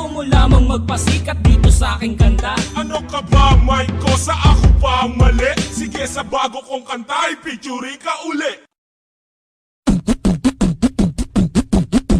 Gusto mo lamang magpasikat dito sa aking kanta? Ano ka ba, Mike ko? Sa ako pa ang mali? Sige, sa bago kong kanta, ipicture ka uli.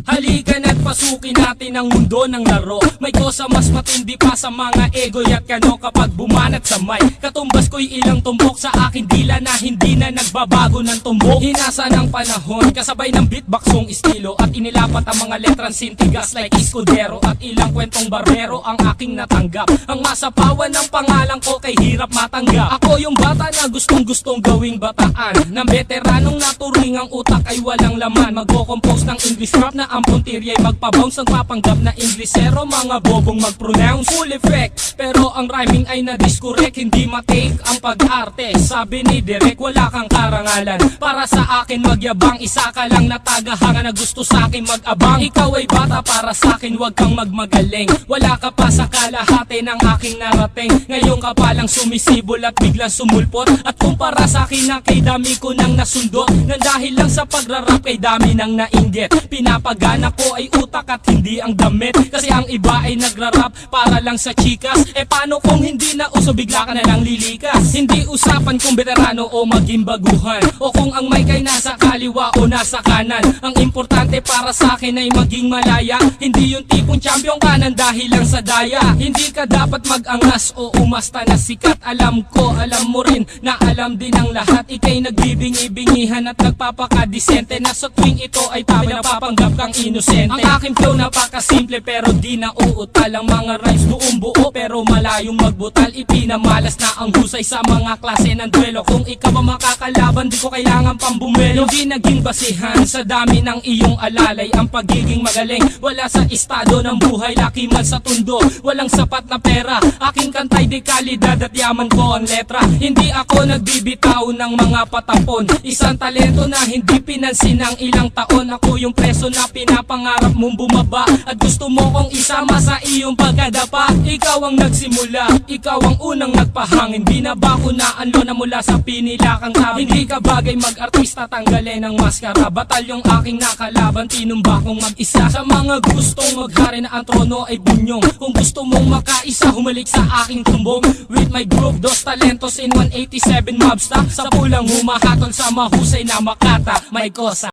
Halika na't pasukin natin ang mundo ng laro. May kosa mas matindi pa sa mga ego at kano kapag bumanat sa mic. Katumbas ko'y ilang tumbok sa aking dila na hindi na nagbabago ng tumbok. Hinasa ng panahon, kasabay ng beatboxong estilo at inilapat ang mga letrang sintigas like Escudero at ilang kwentong barbero ang aking natanggap. Ang masapawan ng pangalan ko kay hirap matanggap. Ako yung bata na gustong gawing bataan, ng veteranong naturing ang utak ay walang laman. Magko-compose ng English rap na ang puntirya'y magpabounce ang papanggap na Inglesero. Mga bobong mag-pronounce full effect, pero ang rhyming ay na-discorrect. Hindi matake ang pag-arte, sabi ni Direk wala kang karangalan. Para sa akin magyabang, isa ka lang na tagahanga na gusto sa akin mag-abang. Ikaw ay bata para sa akin, wag kang magmagaling. Wala ka pa sa kalahati ng aking narating. Ngayon ka palang sumisibol at biglang sumulpot. At kumpara sa akin na kay dami ko nang nasundot, nang dahil lang sa pagrarap kay dami nang nainggit. Pinapagana ko ay utak at hindi ang damit, kasi ang iba ay nagrarap para lang sa chikas. E paano kung hindi na uso, bigla ka na lang lilikas? Hindi usapan kung veterano o maging baguhan, o kung ang mic ay nasa kaliwa o nasa kanan. Ang importante para sa akin ay maging malaya, hindi yung tipong champion ka nang dahil lang sa daya. Hindi ka dapat mag-angas o umasta na sikat. Alam ko, alam mo rin na alam din ang lahat. Ika'y nagbibingi-bingihan at nagpapakadisente na sa tuwing ito ay tabi na papanggap kang inosente. Ang aking flow napakasimple pero di na uutal. Ang mga rhymes buong buo pero malayong magbutal. Ipinamalas na ang husay sa mga klase ng duelo. Kung ikaw ang makakalaban, di ko kailangan pang bumelo. Hindi naging basihan sa dami ng iyong alalay ang pagiging magaling. Wala sa estado ng buhay, laki man sa tundo, walang sapat na pera. Aking kantay di kalidad at yaman ko ang letra. Hindi ako nagbibitaw ng mga patapon, isang talento na hindi pinansin ng ilang taon. Ako yung preso na pinapangarap mong bumaba, at gusto mo kong isama sa iyong pagkadapa. Ikaw ang nagsimula, ikaw ang unang nagpahangin. Di na ba ko naanlo na mula sa pinila kang tabi? Hindi ka bagay mag-artista, tanggalin ang maskara. Batalyong aking nakalaban, tinumba kong mag-isa. Sa mga gustong maghari na ang trono ay bunyong, kung gusto mong makaisa, humalik sa aking tumbong. With my group, dos talentos in 187 mobsta, sa pulang humahatol sa mahusay na makata. May kosa.